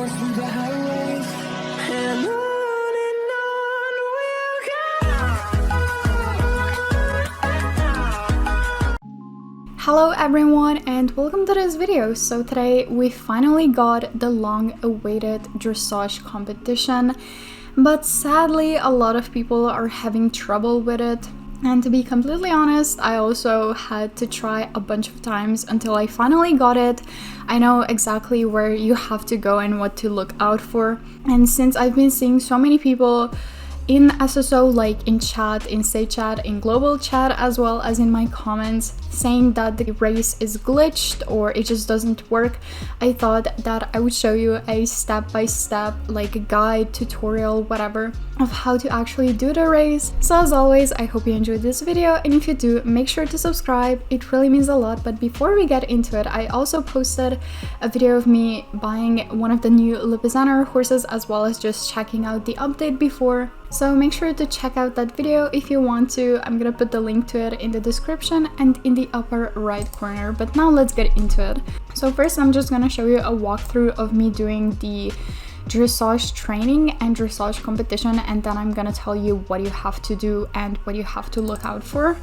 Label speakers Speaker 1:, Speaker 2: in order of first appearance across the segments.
Speaker 1: roars through the highways, and on we'll go.
Speaker 2: Hello everyone and welcome to this video. So today we finally got the long-awaited dressage competition, but sadly a lot of people are having trouble with it. And to be completely honest, I also had to try a bunch of times until I finally got it. I know exactly where you have to go and what to look out for. And since I've been seeing so many people in SSO, like in chat, in state chat, in global chat, as well as in my comments, saying that the race is glitched or it just doesn't work, I thought that I would show you a step-by-step, like a guide, tutorial, whatever, of how to actually do the race. So as always, I hope you enjoyed this video, and if you do, make sure to subscribe. It really means a lot. But before we get into it, I also posted a video of me buying one of the new Levi horses, as well as just checking out the update before. So make sure to check out that video if you want to. I'm gonna put the link to it in the description and in the upper right corner. But now let's get into it. So first I'm just gonna show you a walkthrough of me doing the dressage training and dressage competition, and then I'm gonna tell you what you have to do and what you have to look out for.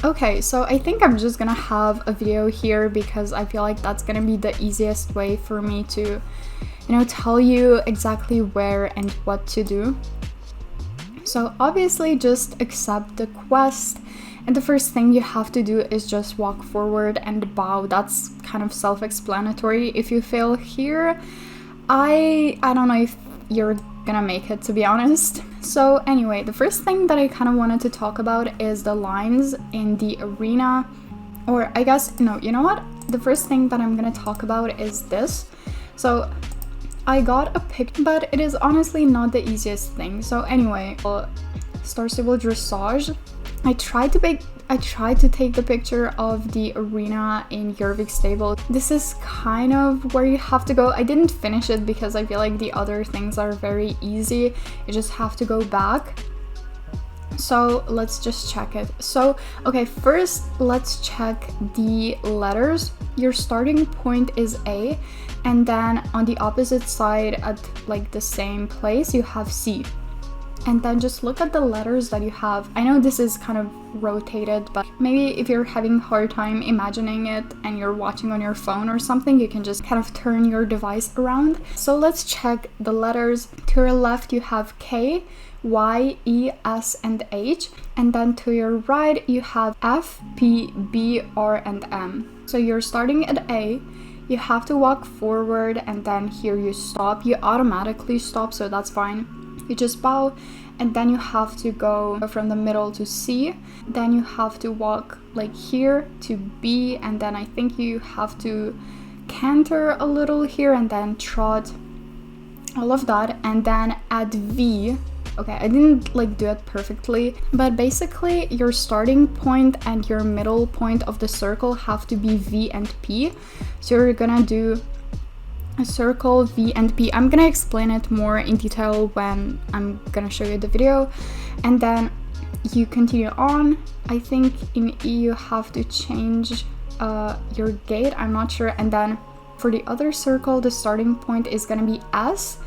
Speaker 2: Okay, so I think I'm just gonna have a video here because I feel like that's gonna be the easiest way for me to, tell you exactly where and what to do. So obviously just accept the quest, and the first thing you have to do is just walk forward and bow. That's kind of self-explanatory. If you fail here, I don't know if you're gonna make it, to be honest. So anyway, the first thing that I kind of wanted to talk about is the lines in the arena, or I guess, no, you know what? The first thing that I'm gonna talk about is this. So I got a picture, but it is honestly not the easiest thing. So anyway, Star Stable Dressage. I tried to take the picture of the arena in Jorvik Stable. This is kind of where you have to go. I didn't finish it because I feel like the other things are very easy. You just have to go back. So let's just check it. So, okay, first let's check the letters. Your starting point is A, and then on the opposite side at like the same place you have C. And then just look at the letters that you have. I know this is kind of rotated, but maybe if you're having a hard time imagining it and you're watching on your phone or something, you can just kind of turn your device around. So let's check the letters. To your left you have K, Y, E, S, and H. And then to your right you have F, P, B, R, and M. So you're starting at A. You have to walk forward, and then here you stop. You automatically stop, so that's fine. You just bow, and then you have to go from the middle to C. Then you have to walk like here to B, and then I think you have to canter a little here and then trot, all of that. And then at V, okay, I didn't like do it perfectly, but basically your starting point and your middle point of the circle have to be V and P. So you're gonna do a circle, V and P. I'm gonna explain it more in detail when I'm gonna show you the video. And then you continue on. I think in E you have to change your gate, I'm not sure. And then for the other circle, the starting point is gonna be S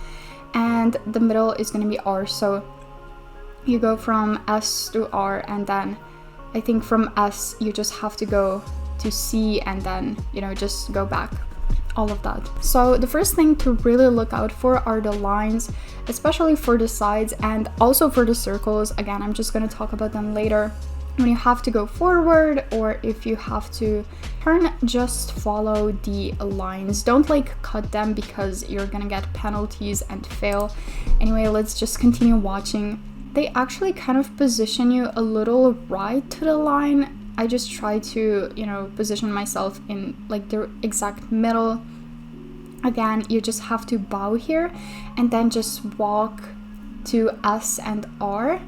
Speaker 2: and the middle is gonna be R. So you go from S to R, and then I think from S you just have to go to C, and then just go back, all of that. So the first thing to really look out for are the lines, especially for the sides and also for the circles. Again, I'm just going to talk about them later. When you have to go forward or if you have to turn, just follow the lines. Don't like cut them because you're gonna get penalties and fail. Anyway, let's just continue watching. They actually kind of position you a little right to the line. I just try to, position myself in like the exact middle. Again, you just have to bow here and then just walk to S and R.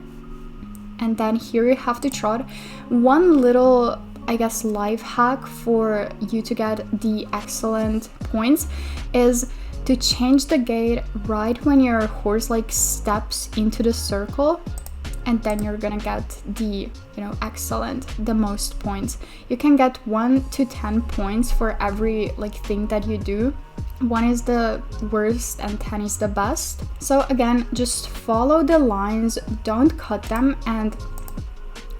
Speaker 2: And then here you have to trot. One little, I guess, life hack for you to get the excellent points is to change the gait right when your horse like steps into the circle, and then you're gonna get the excellent, the most points. You can get 1 to 10 points for every thing that you do. 1 is the worst and 10 is the best. So again, just follow the lines, don't cut them. And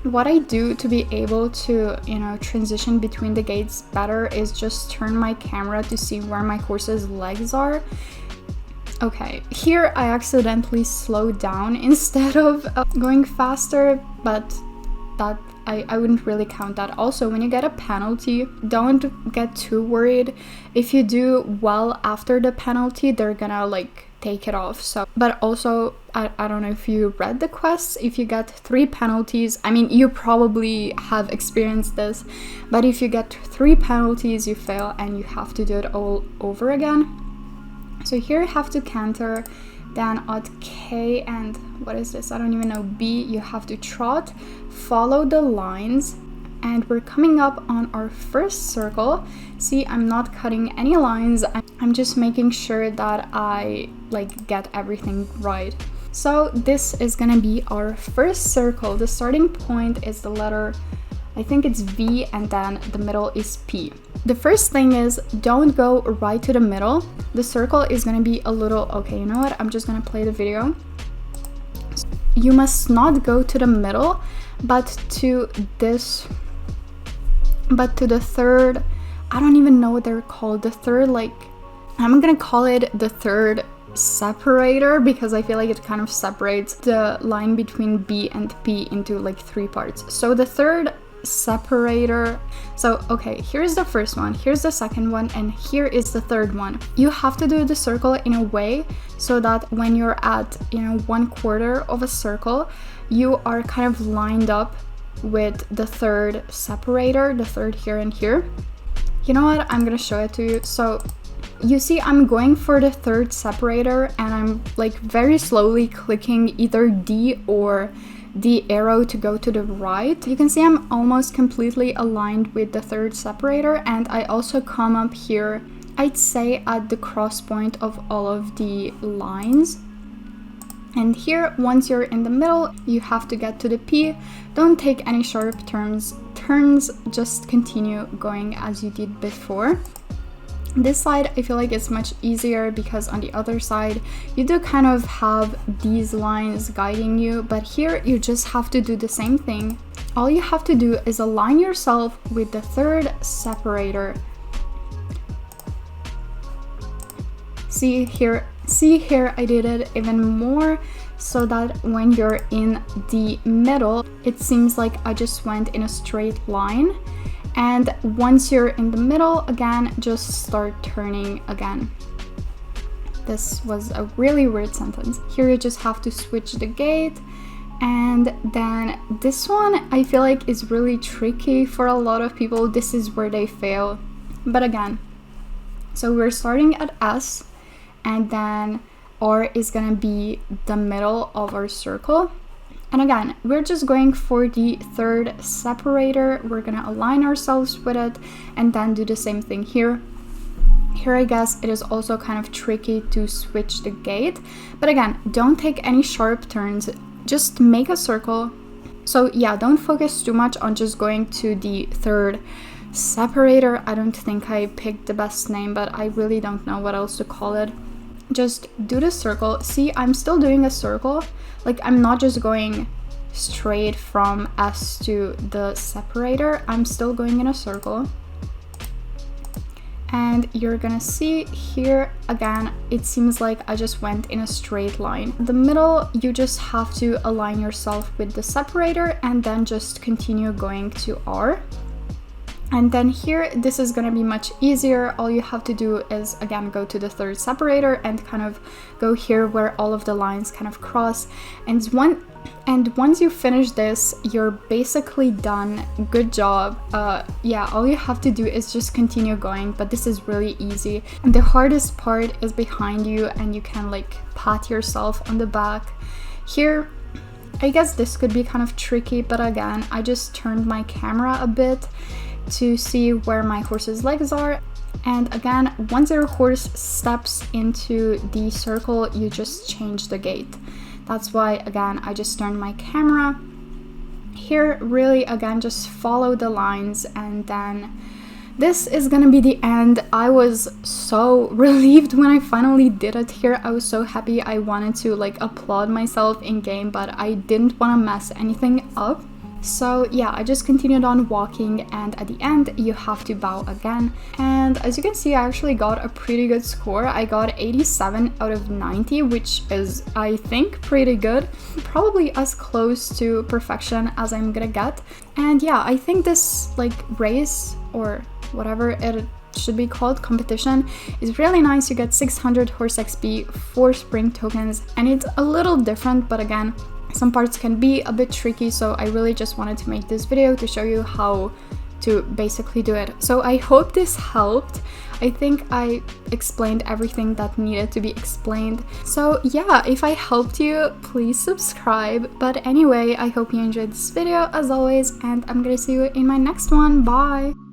Speaker 2: what I do to be able to transition between the gates better is just turn my camera to see where my horse's legs are. Okay, here I accidentally slowed down instead of going faster, but that I wouldn't really count that. Also, when you get a penalty, don't get too worried. If you do well after the penalty, they're gonna take it off. So, but also, I don't know if you read the quests. If you get 3 penalties, I mean, you probably have experienced this, but if you get 3 penalties, you fail and you have to do it all over again. So here you have to canter, then at K and what is this? I don't even know, B, you have to trot, follow the lines, and we're coming up on our first circle. See, I'm not cutting any lines, I'm just making sure that I get everything right. So this is gonna be our first circle. The starting point is the letter, I think it's V, and then the middle is P. The first thing is, don't go right to the middle. The circle is gonna be a little, okay, you know what? I'm just gonna play the video. You must not go to the middle, but to the third, I don't even know what they're called. The third, like, I'm gonna call it the third separator because I feel like it kind of separates the line between B and P into like 3 parts. So the third separator. So okay, here's the first one, here's the second one, and here is the third one. You have to do the circle in a way so that when you're at, you know, 1/4 of a circle, you are kind of lined up with the third separator, the third here and here. You know what, I'm gonna show it to you. So you see, I'm going for the third separator and I'm like very slowly clicking either D or the arrow to go to the right. You can see I'm almost completely aligned with the third separator, and I also come up here, I'd say at the cross point of all of the lines. And here, once you're in the middle, you have to get to the P. Don't take any sharp turns, just continue going as you did before. This side, I feel like it's much easier because on the other side, you do kind of have these lines guiding you, but here you just have to do the same thing. All you have to do is align yourself with the third separator. See here, I did it even more so that when you're in the middle, it seems like I just went in a straight line. And once you're in the middle, again, just start turning again. This was a really weird sentence. Here you just have to switch the gate. And then this one, I feel like is really tricky for a lot of people. This is where they fail. But again, so we're starting at S, and then R is gonna be the middle of our circle. And again, we're just going for the third separator. We're gonna align ourselves with it and then do the same thing here. Here, I guess it is also kind of tricky to switch the gate. But again, don't take any sharp turns. Just make a circle. So yeah, don't focus too much on just going to the third separator. I don't think I picked the best name, but I really don't know what else to call it. Just do the circle. See, I'm still doing a circle. Like, I'm not just going straight from S to the separator. I'm still going in a circle. And you're gonna see here, again, it seems like I just went in a straight line. The middle, you just have to align yourself with the separator and then just continue going to R. And then here, this is gonna be much easier. All you have to do is, again, go to the third separator and kind of go here where all of the lines kind of cross. And once you finish this, you're basically done. Good job. Yeah, all you have to do is just continue going, but this is really easy. And the hardest part is behind you, and you can like pat yourself on the back. Here, I guess this could be kind of tricky, but again, I just turned my camera a bit to see where my horse's legs are. And again, once your horse steps into the circle, you just change the gait. That's why, again, I just turned my camera. Here, really, again, just follow the lines, and then this is gonna be the end. I was so relieved when I finally did it here. I was so happy. I wanted to like applaud myself in game, but I didn't want to mess anything up. So yeah, I just continued on walking, and at the end you have to bow again. And as you can see, I actually got a pretty good score. I got 87 out of 90, which is, I think, pretty good. Probably as close to perfection as I'm gonna get. And yeah, I think this like race, or whatever it should be called, competition, is really nice. You get 600 horse XP, 4 spring tokens, and it's a little different, but again, some parts can be a bit tricky, so I really just wanted to make this video to show you how to basically do it. So I hope this helped. I think I explained everything that needed to be explained. So yeah, if I helped you, please subscribe. But anyway, I hope you enjoyed this video as always, and I'm gonna see you in my next one. Bye!